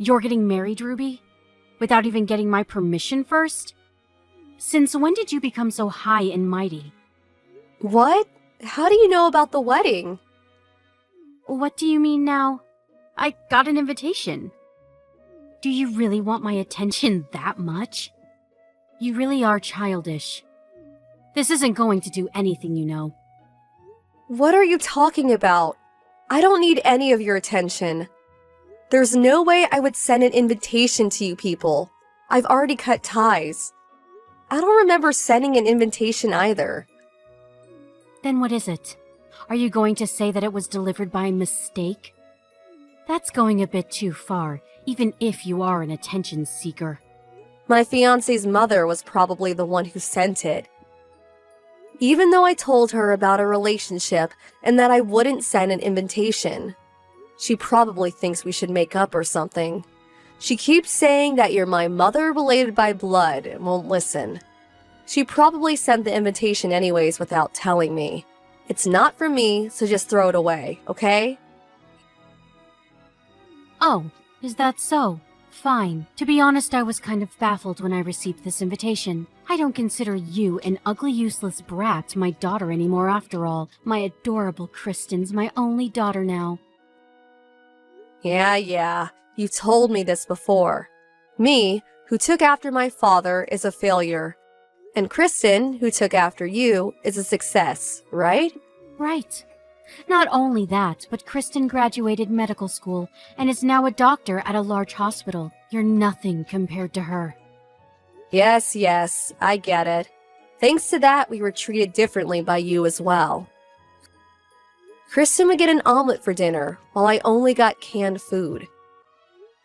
You're getting married, Ruby? Without even getting my permission first? Since when did you become so high and mighty? What? How do you know about the wedding? What do you mean now? I got an invitation. Do you really want my attention that much? You really are childish. This isn't going to do anything, you know. What are you talking about? I don't need any of your attention. There's no way I would send an invitation to you people. I've already cut ties. I don't remember sending an invitation either. Then what is it? Are you going to say that it was delivered by mistake? That's going a bit too far, even if you are an attention seeker. My fiancé's mother was probably the one who sent it. Even though I told her about our relationship and that I wouldn't send an invitation, she probably thinks we should make up or something. She keeps saying that you're my mother related by blood and won't listen. She probably sent the invitation anyways without telling me. It's not for me, so just throw it away, okay? Oh, is that so? Fine. To be honest, I was kind of baffled when I received this invitation. I don't consider you an ugly, useless brat my daughter anymore after all. My adorable Kristen's my only daughter now. Yeah, you told me this before. Me, who took after my father, is a failure. And Kristen, who took after you, is a success, right? Right. Not only that, but Kristen graduated medical school and is now a doctor at a large hospital. You're nothing compared to her. Yes, I get it. Thanks to that, we were treated differently by you as well. Kristen would get an omelet for dinner, while I only got canned food.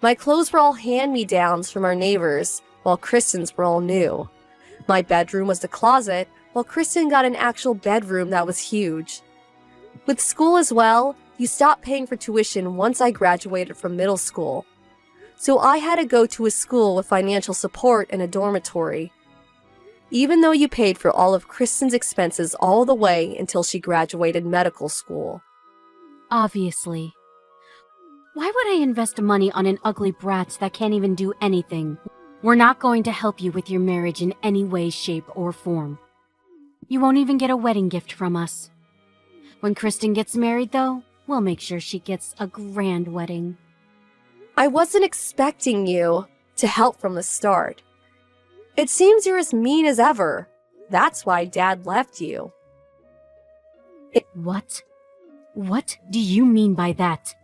My clothes were all hand-me-downs from our neighbors, while Kristen's were all new. My bedroom was the closet, while Kristen got an actual bedroom that was huge. With school as well, you stopped paying for tuition once I graduated from middle school. So I had to go to a school with financial support and a dormitory. Even though you paid for all of Kristen's expenses all the way until she graduated medical school. Obviously. Why would I invest money on an ugly brat that can't even do anything? We're not going to help you with your marriage in any way, shape, or form. You won't even get a wedding gift from us. When Kristen gets married, though, we'll make sure she gets a grand wedding. I wasn't expecting you to help from the start. It seems you're as mean as ever. That's why Dad left you. What? What do you mean by that?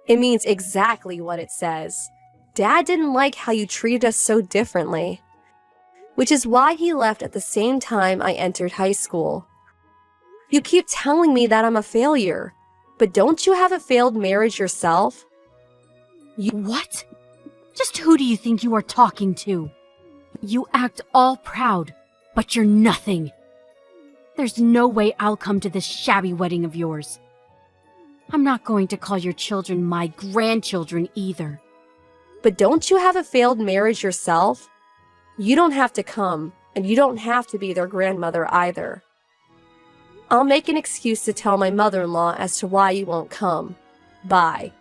It means exactly what it says. Dad didn't like how you treated us so differently. Which is why he left at the same time I entered high school. You keep telling me that I'm a failure, but don't you have a failed marriage yourself? What? Just who do you think you are talking to? You act all proud, but you're nothing. There's no way I'll come to this shabby wedding of yours. I'm not going to call your children my grandchildren either. But don't you have a failed marriage yourself? You don't have to come, and you don't have to be their grandmother either. I'll make an excuse to tell my mother-in-law as to why you won't come. Bye.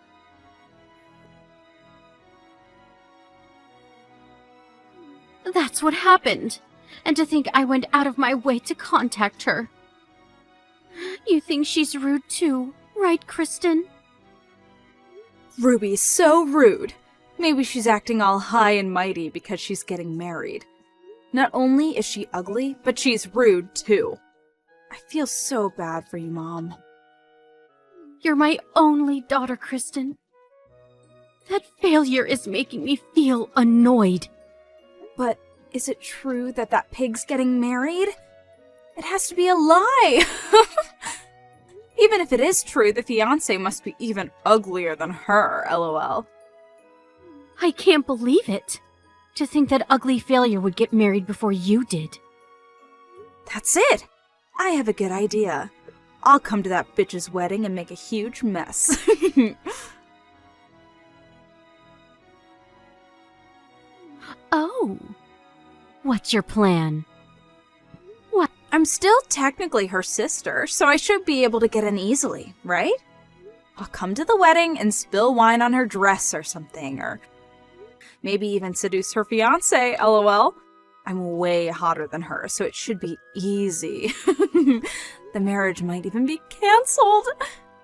That's what happened. And to think I went out of my way to contact her. You think she's rude too, right, Kristen? Ruby's so rude. Maybe she's acting all high and mighty because she's getting married. Not only is she ugly, but she's rude too. I feel so bad for you, Mom. You're my only daughter, Kristen. That failure is making me feel annoyed. But is it true that that pig's getting married? It has to be a lie! Even if it is true, the fiancé must be even uglier than her, lol. I can't believe it. To think that ugly failure would get married before you did. That's it! I have a good idea. I'll come to that bitch's wedding and make a huge mess. Oh. What's your plan? I'm still technically her sister, so I should be able to get in easily, right? I'll come to the wedding and spill wine on her dress or something, or maybe even seduce her fiancé, lol. I'm way hotter than her, so it should be easy. The marriage might even be canceled.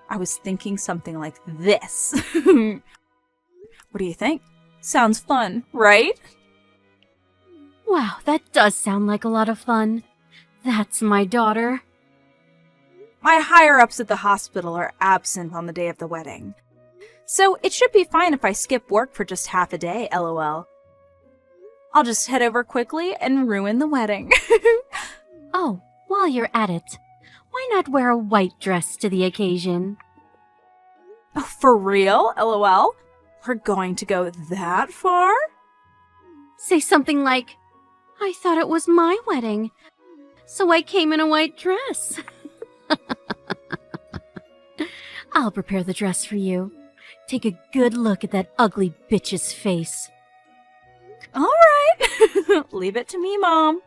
I was thinking something like this. What do you think? Sounds fun, right? Wow, that does sound like a lot of fun. That's my daughter. My higher-ups at the hospital are absent on the day of the wedding. So it should be fine if I skip work for just half a day, lol. I'll just head over quickly and ruin the wedding. Oh, while you're at it, why not wear a white dress to the occasion? Oh, for real? LOL? We're going to go that far? Say something like, I thought it was my wedding, so I came in a white dress. I'll prepare the dress for you. Take a good look at that ugly bitch's face. All right. Leave it to me, Mom.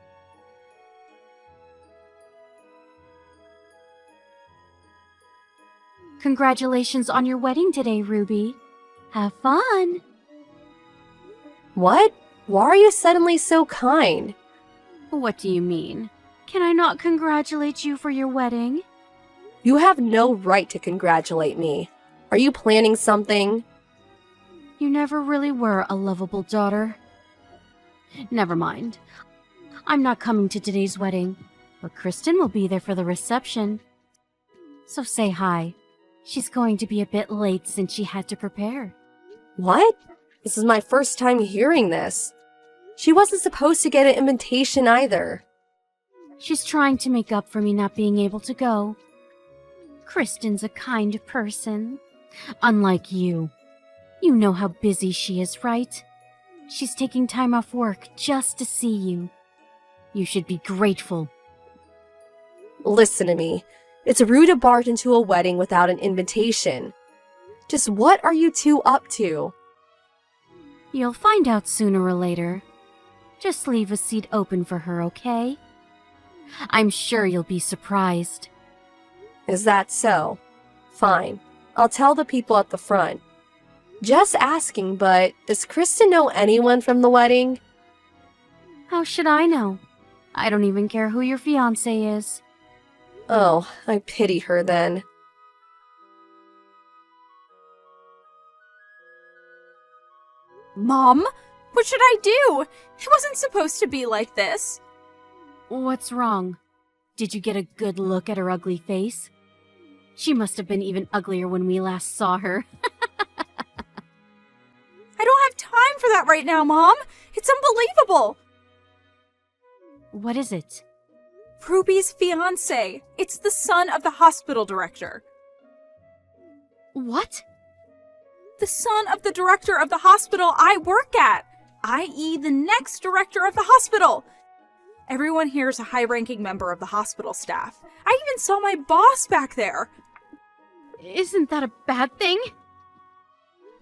Congratulations on your wedding today, Ruby. Have fun. What? Why are you suddenly so kind? What do you mean? Can I not congratulate you for your wedding? You have no right to congratulate me. Are you planning something? You never really were a lovable daughter. Never mind. I'm not coming to today's wedding, but Kristen will be there for the reception. So say hi. She's going to be a bit late since she had to prepare. What? This is my first time hearing this. She wasn't supposed to get an invitation either. She's trying to make up for me not being able to go. Kristen's a kind person. Unlike you. You know how busy she is, right? She's taking time off work just to see you. You should be grateful. Listen to me. It's rude to barge into a wedding without an invitation. Just what are you two up to? You'll find out sooner or later. Just leave a seat open for her, okay? I'm sure you'll be surprised. Is that so? Fine. I'll tell the people at the front. Just asking, but does Kristen know anyone from the wedding? How should I know? I don't even care who your fiancé is. Oh, I pity her then. Mom, what should I do? It wasn't supposed to be like this. What's wrong? Did you get a good look at her ugly face? She must have been even uglier when we last saw her. I don't have time for that right now, Mom. It's unbelievable. What is it? Ruby's fiancé. It's the son of the hospital director. What? The son of the director of the hospital I work at, i.e. the next director of the hospital. Everyone here is a high-ranking member of the hospital staff. I even saw my boss back there. Isn't that a bad thing?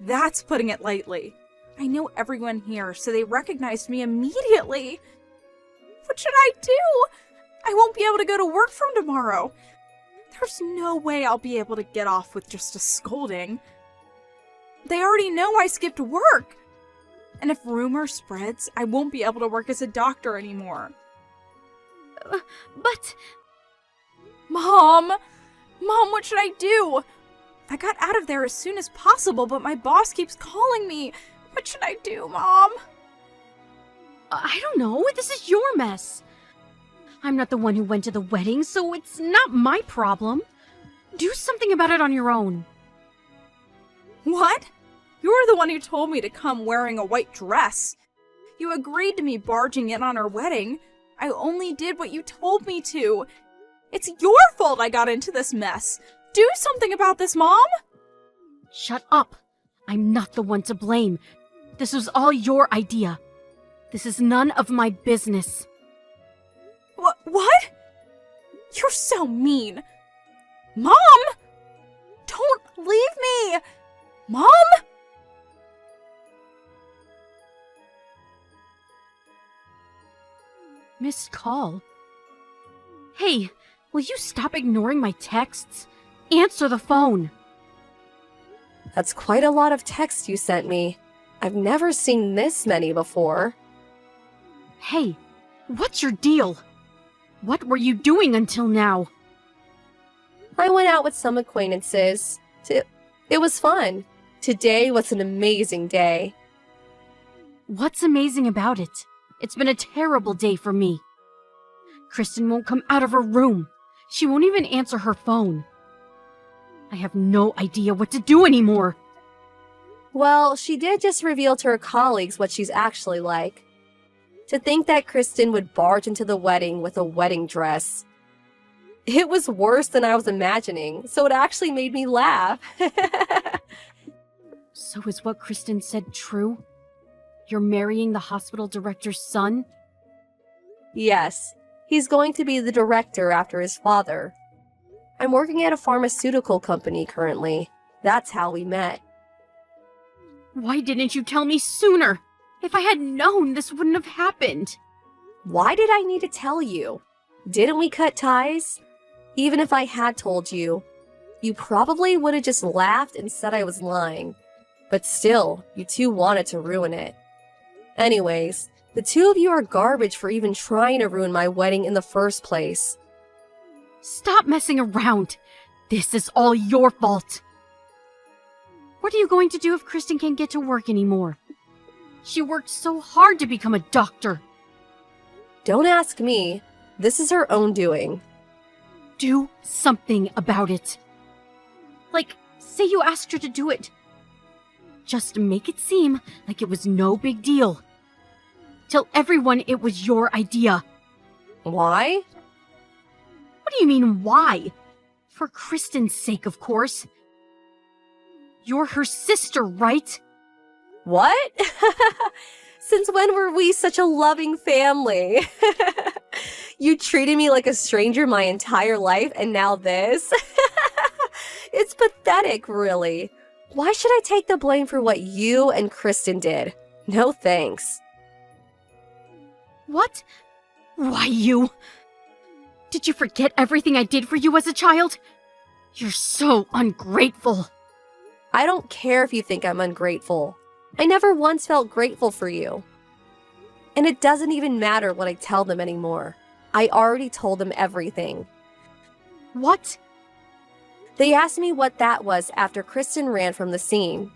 That's putting it lightly. I know everyone here, so they recognized me immediately. What should I do? I won't be able to go to work from tomorrow. There's no way I'll be able to get off with just a scolding. They already know I skipped work. And if rumor spreads, I won't be able to work as a doctor anymore. But... Mom, what should I do? I got out of there as soon as possible, but my boss keeps calling me. What should I do, Mom? I don't know. This is your mess. I'm not the one who went to the wedding, so it's not my problem. Do something about it on your own. What? You're the one who told me to come wearing a white dress. You agreed to me barging in on our wedding. I only did what you told me to. It's your fault I got into this mess. Do something about this, Mom! Shut up. I'm not the one to blame. This was all your idea. This is none of my business. What? You're so mean. Mom! Don't leave me! Mom? Missed call. Hey, will you stop ignoring my texts? Answer the phone. That's quite a lot of text you sent me. I've never seen this many before. Hey, what's your deal? What were you doing until now? I went out with some acquaintances. It was fun. Today was an amazing day. What's amazing about it? It's been a terrible day for me. Kristen won't come out of her room. She won't even answer her phone. I have no idea what to do anymore. Well, she did just reveal to her colleagues what she's actually like. To think that Kristen would barge into the wedding with a wedding dress. It was worse than I was imagining, so it actually made me laugh. So is what Kristen said true? You're marrying the hospital director's son? Yes, he's going to be the director after his father. I'm working at a pharmaceutical company currently. That's how we met. Why didn't you tell me sooner? If I had known, this wouldn't have happened. Why did I need to tell you? Didn't we cut ties? Even if I had told you, you probably would have just laughed and said I was lying. But still, you two wanted to ruin it. Anyways, the two of you are garbage for even trying to ruin my wedding in the first place. Stop messing around. This is all your fault. What are you going to do if Kristen can't get to work anymore? She worked so hard to become a doctor. Don't ask me. This is her own doing. Do something about it. Like, say you asked her to do it. Just make it seem like it was no big deal. Tell everyone it was your idea. Why? What do you mean, why? For Kristen's sake, of course. You're her sister, right? What? Since when were we such a loving family? You treated me like a stranger my entire life, and now this? It's pathetic, really. Why should I take the blame for what you and Kristen did? No thanks. What? Why you? Did you forget everything I did for you as a child? You're so ungrateful. I don't care if you think I'm ungrateful. I never once felt grateful for you. And it doesn't even matter what I tell them anymore. I already told them everything. What? They asked me what that was after Kristen ran from the scene.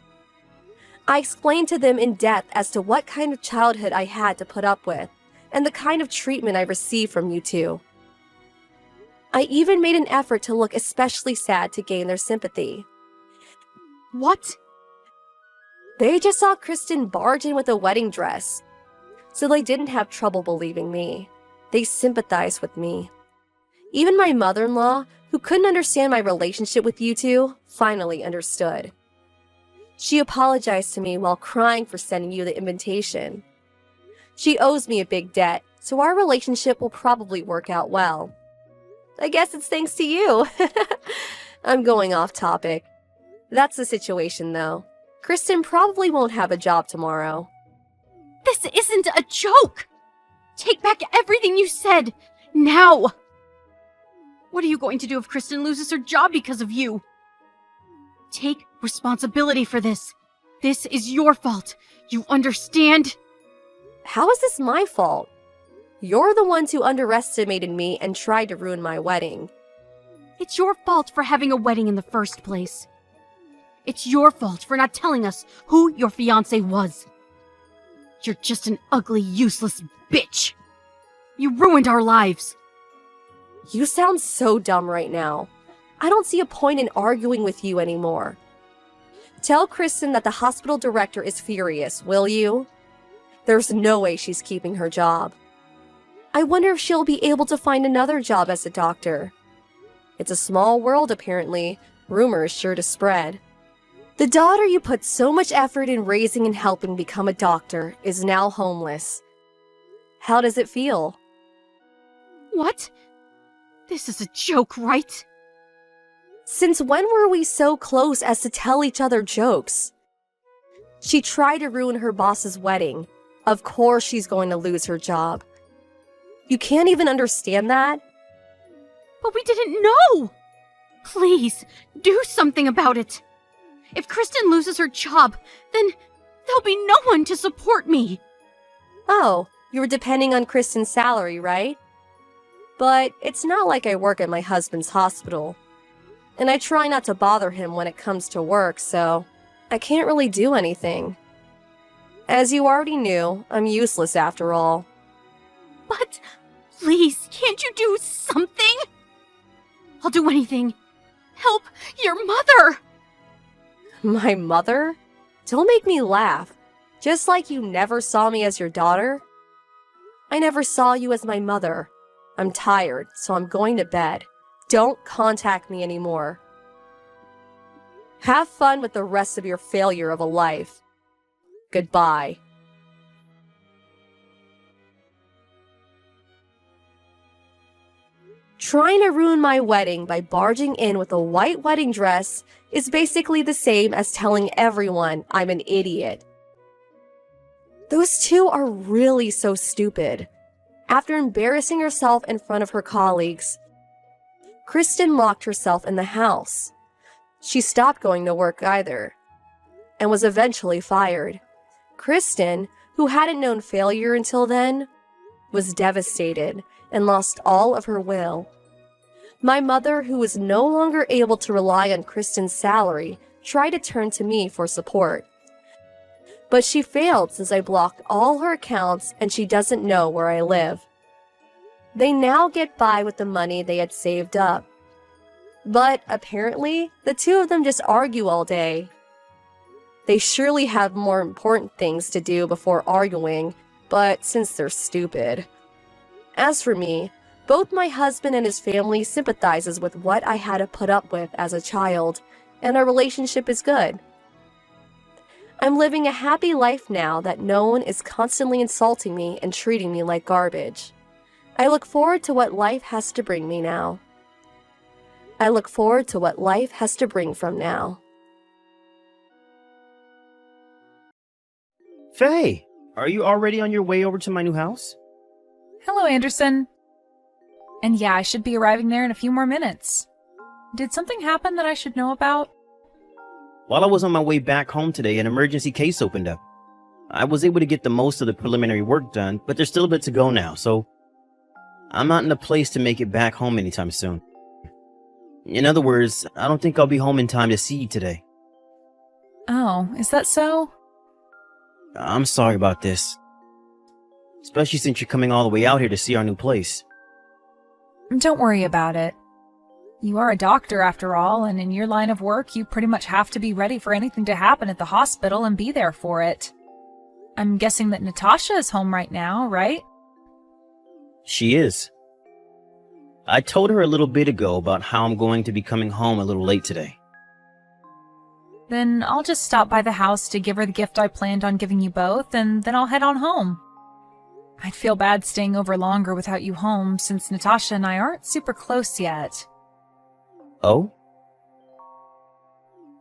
I explained to them in depth as to what kind of childhood I had to put up with, and the kind of treatment I received from you two. I even made an effort to look especially sad to gain their sympathy. What? They just saw Kristen barge in with a wedding dress, so they didn't have trouble believing me. They sympathized with me. Even my mother-in-law, who couldn't understand my relationship with you two, finally understood. She apologized to me while crying for sending you the invitation. She owes me a big debt, so our relationship will probably work out well. I guess it's thanks to you. I'm going off topic. That's the situation, though. Kristen probably won't have a job tomorrow. This isn't a joke! Take back everything you said! Now! What are you going to do if Kristen loses her job because of you? Take responsibility for this. This is your fault. You understand? How is this my fault? You're the ones who underestimated me and tried to ruin my wedding. It's your fault for having a wedding in the first place. It's your fault for not telling us who your fiancé was. You're just an ugly, useless bitch. You ruined our lives. You sound so dumb right now. I don't see a point in arguing with you anymore. Tell Kristen that the hospital director is furious, will you? There's no way she's keeping her job. I wonder if she'll be able to find another job as a doctor. It's a small world, apparently. Rumors sure to spread. The daughter you put so much effort in raising and helping become a doctor is now homeless. How does it feel? What? This is a joke, right? Since when were we so close as to tell each other jokes? She tried to ruin her boss's wedding. Of course she's going to lose her job. You can't even understand that? But we didn't know! Please, do something about it. If Kristen loses her job, then there'll be no one to support me. Oh, you were depending on Kristen's salary, right? But it's not like I work at my husband's hospital. And I try not to bother him when it comes to work, so I can't really do anything. As you already knew, I'm useless after all. But please, can't you do something? I'll do anything. Help your mother! My mother? Don't make me laugh. Just like you never saw me as your daughter. I never saw you as my mother. I'm tired, so I'm going to bed. Don't contact me anymore. Have fun with the rest of your failure of a life. Goodbye. Trying to ruin my wedding by barging in with a white wedding dress is basically the same as telling everyone I'm an idiot. Those two are really so stupid. After embarrassing herself in front of her colleagues, Kristen locked herself in the house. She stopped going to work either, and was eventually fired. Kristen, who hadn't known failure until then, was devastated and lost all of her will. My mother, who was no longer able to rely on Kristen's salary, tried to turn to me for support. But she failed since I blocked all her accounts and she doesn't know where I live. They now get by with the money they had saved up. But apparently, the two of them just argue all day. They surely have more important things to do before arguing, but since they're stupid. As for me, both my husband and his family sympathizes with what I had to put up with as a child, and our relationship is good. I'm living a happy life now that no one is constantly insulting me and treating me like garbage. I look forward to what life has to bring me now. I look forward to what life has to bring from now. Faye, are you already on your way over to my new house? Hello, Anderson. And yeah, I should be arriving there in a few more minutes. Did something happen that I should know about? While I was on my way back home today, an emergency case opened up. I was able to get the most of the preliminary work done, but there's still a bit to go now, so I'm not in a place to make it back home anytime soon. In other words, I don't think I'll be home in time to see you today. Oh, is that so? I'm sorry about this. Especially since you're coming all the way out here to see our new place. Don't worry about it. You are a doctor after all, and in your line of work, you pretty much have to be ready for anything to happen at the hospital and be there for it. I'm guessing that Natasha is home right now, right? She is. I told her a little bit ago about how I'm going to be coming home a little late today. Then I'll just stop by the house to give her the gift I planned on giving you both, and then I'll head on home. I'd feel bad staying over longer without you home, since Natasha and I aren't super close yet. Oh?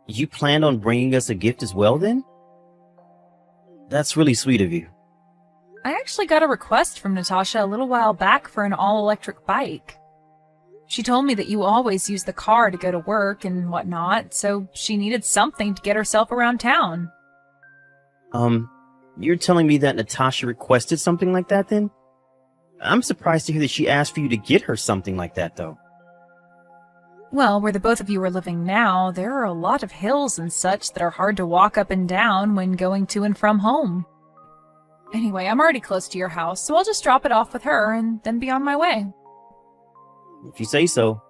You planned on bringing us a gift as well, then? That's really sweet of you. I actually got a request from Natasha a little while back for an all-electric bike. She told me that you always use the car to go to work and whatnot, so she needed something to get herself around town. You're telling me that Natasha requested something like that, then? I'm surprised to hear that she asked for you to get her something like that, though. Well, where the both of you are living now, there are a lot of hills and such that are hard to walk up and down when going to and from home. Anyway, I'm already close to your house, so I'll just drop it off with her and then be on my way. If you say so.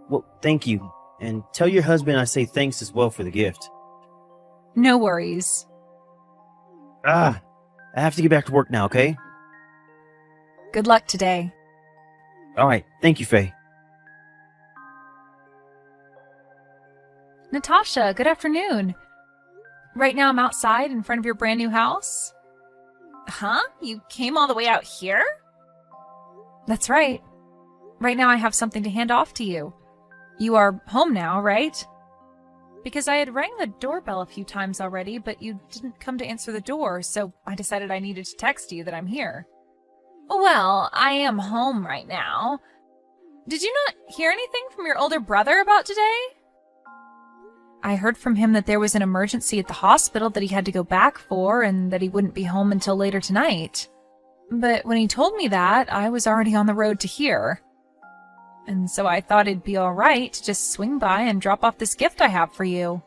Well, thank you. And tell your husband I say thanks as well for the gift. No worries. I have to get back to work now, okay? Good luck today. Alright, thank you, Faye. Natasha, good afternoon. Right now I'm outside in front of your brand new house. Huh? You came all the way out here? That's right. Right now I have something to hand off to you. You are home now, right? Because I had rang the doorbell a few times already, but you didn't come to answer the door, so I decided I needed to text you that I'm here. Well, I am home right now. Did you not hear anything from your older brother about today? I heard from him that there was an emergency at the hospital that he had to go back for and that he wouldn't be home until later tonight. But when he told me that, I was already on the road to here. And so I thought it'd be alright to just swing by and drop off this gift I have for you.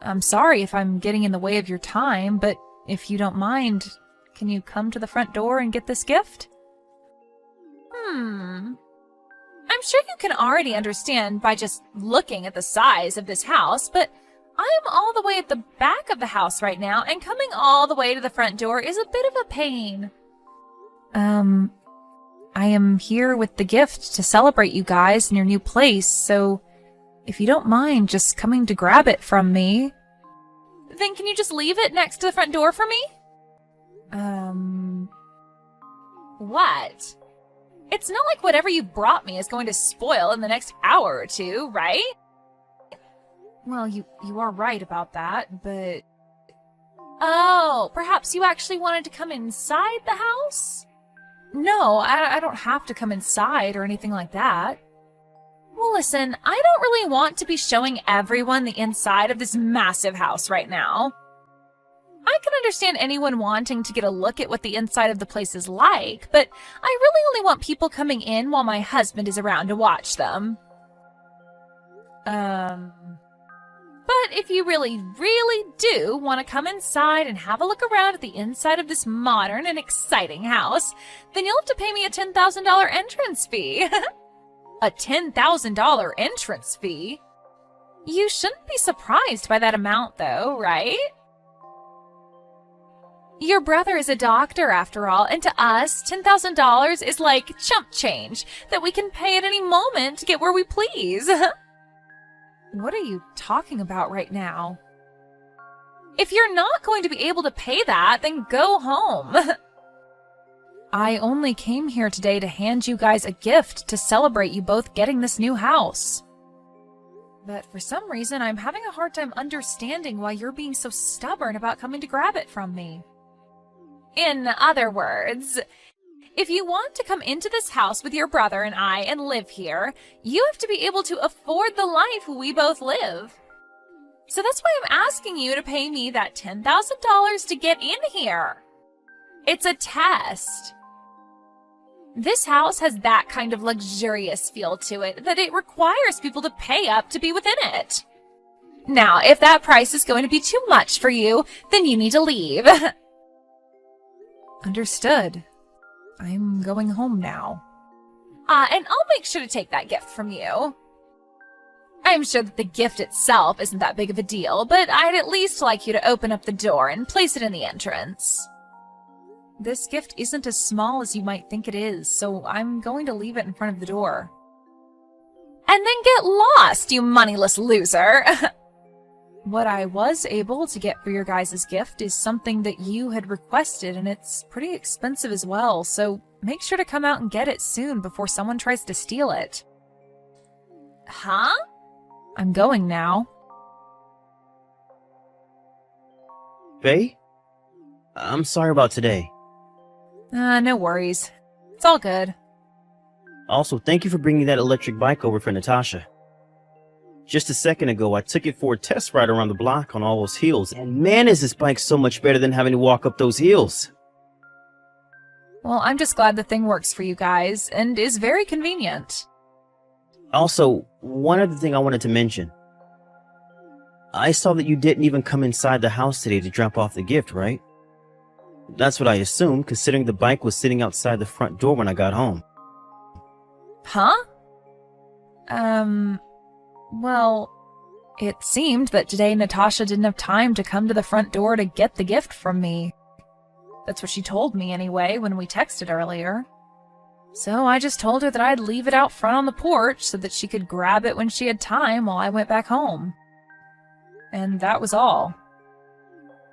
I'm sorry if I'm getting in the way of your time, but if you don't mind, can you come to the front door and get this gift? I'm sure you can already understand by just looking at the size of this house, but I am all the way at the back of the house right now, and coming all the way to the front door is a bit of a pain. I am here with the gift to celebrate you guys in your new place, so if you don't mind just coming to grab it from me, then can you just leave it next to the front door for me? What? It's not like whatever you brought me is going to spoil in the next hour or two, right? Well, you are right about that, but... Oh, perhaps you actually wanted to come inside the house? No, I don't have to come inside or anything like that. Well, listen, I don't really want to be showing everyone the inside of this massive house right now. I can understand anyone wanting to get a look at what the inside of the place is like, but I really only want people coming in while my husband is around to watch them. But if you really, really do want to come inside and have a look around at the inside of this modern and exciting house, then you'll have to pay me a $10,000 entrance fee. A $10,000 entrance fee? You shouldn't be surprised by that amount, though, right? Your brother is a doctor, after all, and to us, $10,000 is like chump change that we can pay at any moment to get where we please. What are you talking about right now? If you're not going to be able to pay that, then go home. I only came here today to hand you guys a gift to celebrate you both getting this new house. But for some reason, I'm having a hard time understanding why you're being so stubborn about coming to grab it from me. In other words, if you want to come into this house with your brother and I and live here, you have to be able to afford the life we both live. So that's why I'm asking you to pay me that $10,000 to get in here. It's a test. This house has that kind of luxurious feel to it that it requires people to pay up to be within it. Now, if that price is going to be too much for you, then you need to leave. Understood. I'm going home now. And I'll make sure to take that gift from you. I'm sure that the gift itself isn't that big of a deal, but I'd at least like you to open up the door and place it in the entrance. This gift isn't as small as you might think it is, so I'm going to leave it in front of the door. And then get lost, you moneyless loser! What I was able to get for your guys' gift is something that you had requested, and it's pretty expensive as well, so make sure to come out and get it soon before someone tries to steal it. Huh? I'm going now. Faye? I'm sorry about today. No worries. It's all good. Also, thank you for bringing that electric bike over for Natasha. Just a second ago, I took it for a test ride around the block on all those hills, and man, is this bike so much better than having to walk up those hills. Well, I'm just glad the thing works for you guys, and is very convenient. Also, one other thing I wanted to mention. I saw that you didn't even come inside the house today to drop off the gift, right? That's what I assumed, considering the bike was sitting outside the front door when I got home. Huh? Well, it seemed that today Natasha didn't have time to come to the front door to get the gift from me. That's what she told me anyway when we texted earlier. So I just told her that I'd leave it out front on the porch so that she could grab it when she had time while I went back home. And that was all.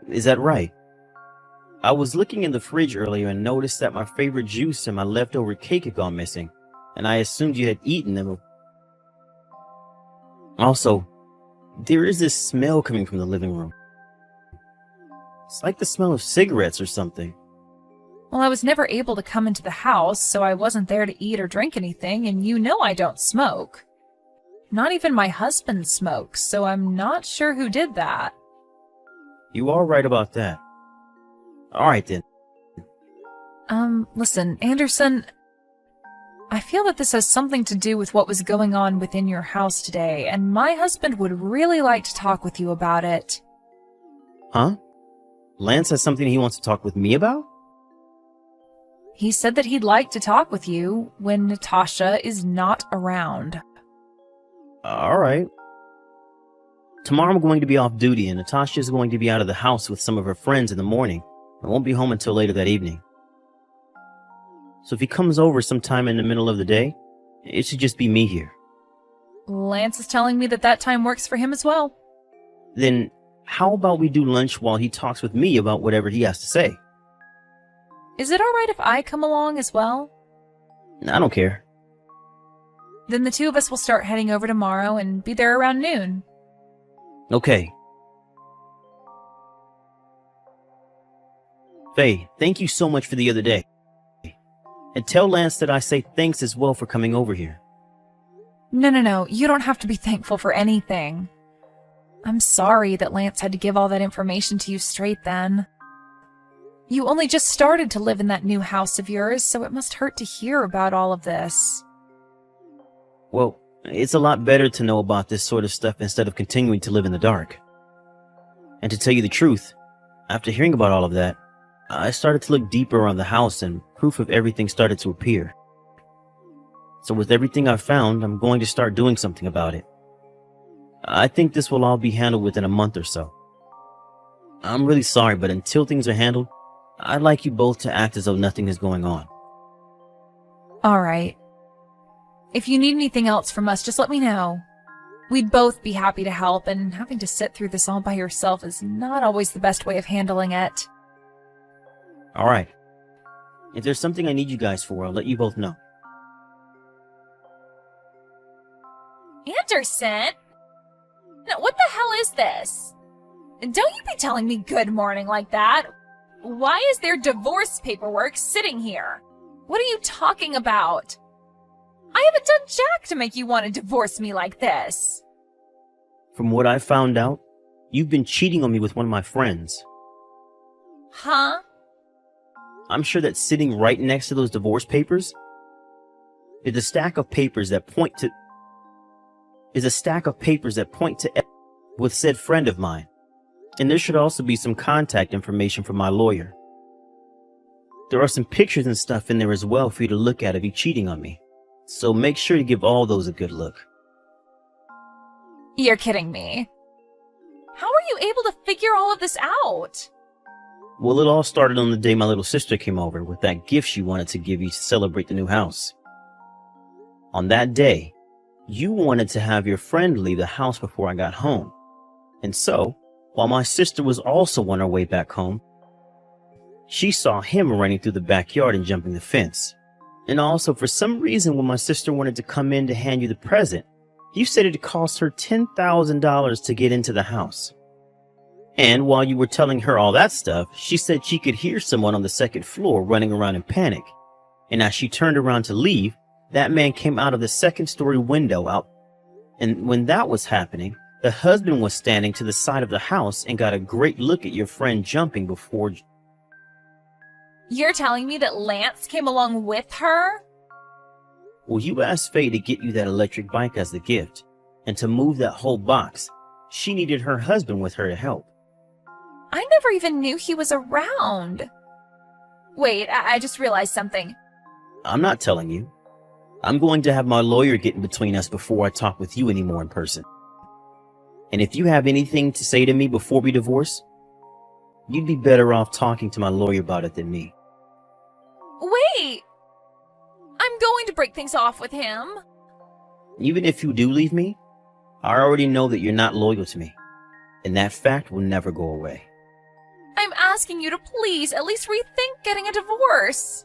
Is that right? I was looking in the fridge earlier and noticed that my favorite juice and my leftover cake had gone missing, and I assumed you had eaten them. Also, there is this smell coming from the living room. It's like the smell of cigarettes or something. Well, I was never able to come into the house, so I wasn't there to eat or drink anything, and you know I don't smoke. Not even my husband smokes, so I'm not sure who did that. You are right about that. Alright then. Listen, Anderson, I feel that this has something to do with what was going on within your house today, and my husband would really like to talk with you about it. Huh? Lance has something he wants to talk with me about? He said that he'd like to talk with you when Natasha is not around. Alright. Tomorrow I'm going to be off duty, and Natasha is going to be out of the house with some of her friends in the morning. I won't be home until later that evening. So if he comes over sometime in the middle of the day, it should just be me here. Lance is telling me that that time works for him as well. Then how about we do lunch while he talks with me about whatever he has to say? Is it alright if I come along as well? I don't care. Then the two of us will start heading over tomorrow and be there around noon. Okay. Faye, thank you so much for the other day. And tell Lance that I say thanks as well for coming over here. No, you don't have to be thankful for anything. I'm sorry that Lance had to give all that information to you straight then. You only just started to live in that new house of yours, so it must hurt to hear about all of this. Well, it's a lot better to know about this sort of stuff instead of continuing to live in the dark. And to tell you the truth, after hearing about all of that, I started to look deeper around the house and proof of everything started to appear. So with everything I've found, I'm going to start doing something about it. I think this will all be handled within a month or so. I'm really sorry, but until things are handled, I'd like you both to act as though nothing is going on. Alright. If you need anything else from us, just let me know. We'd both be happy to help, and having to sit through this all by yourself is not always the best way of handling it. Alright. If there's something I need you guys for, I'll let you both know. Anderson? Now, what the hell is this? Don't you be telling me good morning like that. Why is there divorce paperwork sitting here? What are you talking about? I haven't done jack to make you want to divorce me like this. From what I found out, you've been cheating on me with one of my friends. Huh? I'm sure that sitting right next to those divorce papers is a stack of papers that point to with said friend of mine. And there should also be some contact information from my lawyer. There are some pictures and stuff in there as well for you to look at of you cheating on me. So make sure to give all those a good look. You're kidding me. How are you able to figure all of this out? Well, it all started on the day my little sister came over with that gift she wanted to give you to celebrate the new house. On that day, you wanted to have your friend leave the house before I got home. And so, while my sister was also on her way back home, she saw him running through the backyard and jumping the fence. And also, for some reason, when my sister wanted to come in to hand you the present, you said it cost her $10,000 to get into the house. And while you were telling her all that stuff, she said she could hear someone on the second floor running around in panic. And as she turned around to leave, that man came out of the second-story window out. And when that was happening, the husband was standing to the side of the house and got a great look at your friend jumping before. You're telling me that Lance came along with her? Well, you asked Faye to get you that electric bike as the gift. And to move that whole box, she needed her husband with her to help. I never even knew he was around. Wait, I just realized something. I'm not telling you. I'm going to have my lawyer get in between us before I talk with you anymore in person. And if you have anything to say to me before we divorce, you'd be better off talking to my lawyer about it than me. Wait! I'm going to break things off with him. Even if you do leave me, I already know that you're not loyal to me. And that fact will never go away. I'm asking you to please at least rethink getting a divorce.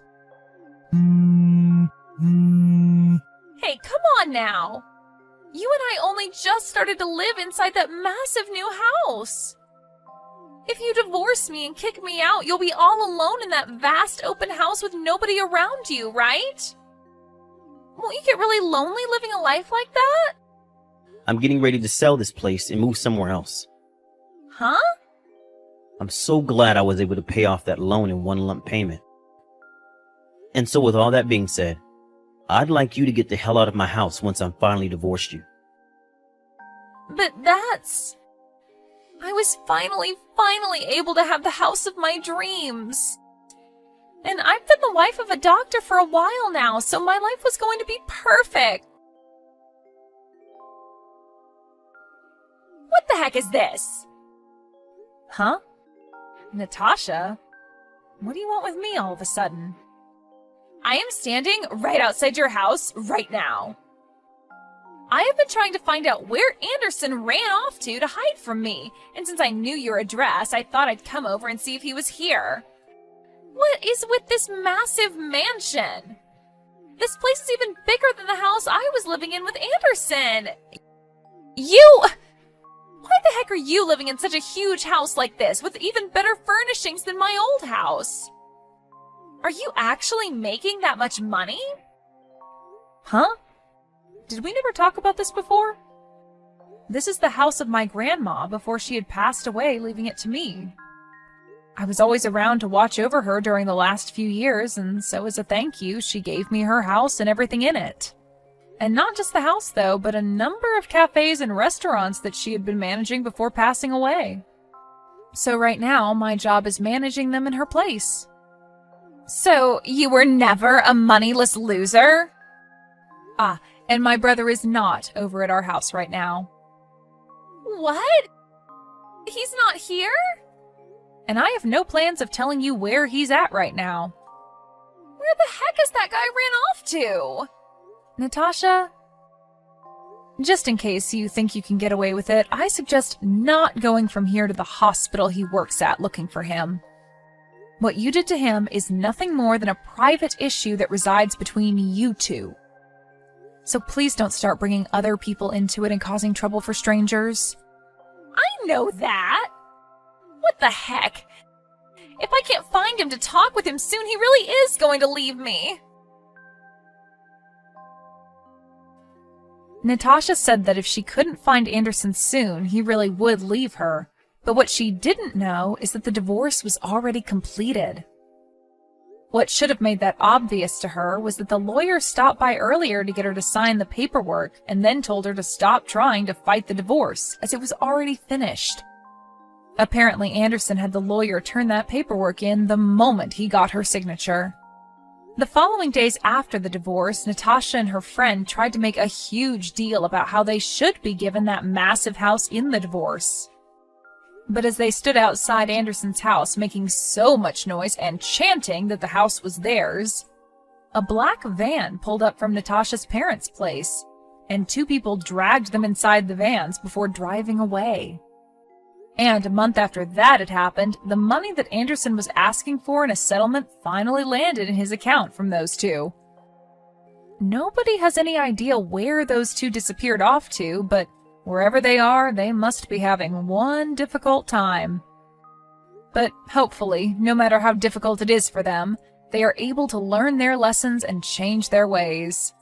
Hey, come on now. You and I only just started to live inside that massive new house. If you divorce me and kick me out, you'll be all alone in that vast open house with nobody around you, right? Won't you get really lonely living a life like that? I'm getting ready to sell this place and move somewhere else. Huh? I'm so glad I was able to pay off that loan in one lump payment. And so with all that being said, I'd like you to get the hell out of my house once I'm finally divorced you. But that's... I was finally able to have the house of my dreams. And I've been the wife of a doctor for a while now, so my life was going to be perfect. What the heck is this? Huh? Natasha? What do you want with me all of a sudden? I am standing right outside your house right now. I have been trying to find out where Anderson ran off to hide from me, and since I knew your address, I thought I'd come over and see if he was here. What is with this massive mansion? This place is even bigger than the house I was living in with Anderson. Why the heck are you living in such a huge house like this with even better furnishings than my old house? Are you actually making that much money? Huh? Did we never talk about this before? This is the house of my grandma before she had passed away, leaving it to me. I was always around to watch over her during the last few years, and so as a thank you, she gave me her house and everything in it. And not just the house, though, but a number of cafes and restaurants that she had been managing before passing away. So right now, my job is managing them in her place. So, you were never a moneyless loser? Ah, and my brother is not over at our house right now. What? He's not here? And I have no plans of telling you where he's at right now. Where the heck is that guy ran off to? Natasha? Just in case you think you can get away with it, I suggest not going from here to the hospital he works at looking for him. What you did to him is nothing more than a private issue that resides between you two. So please don't start bringing other people into it and causing trouble for strangers. I know that. What the heck? If I can't find him to talk with him soon, he really is going to leave me. Natasha said that if she couldn't find Anderson soon, he really would leave her. But what she didn't know is that the divorce was already completed. What should have made that obvious to her was that the lawyer stopped by earlier to get her to sign the paperwork and then told her to stop trying to fight the divorce, as it was already finished. Apparently, Anderson had the lawyer turn that paperwork in the moment he got her signature. The following days after the divorce, Natasha and her friend tried to make a huge deal about how they should be given that massive house in the divorce. But as they stood outside Anderson's house making so much noise and chanting that the house was theirs, a black van pulled up from Natasha's parents' place, and two people dragged them inside the vans before driving away. And a month after that had happened, the money that Anderson was asking for in a settlement finally landed in his account from those two. Nobody has any idea where those two disappeared off to, but wherever they are, they must be having one difficult time. But hopefully, no matter how difficult it is for them, they are able to learn their lessons and change their ways.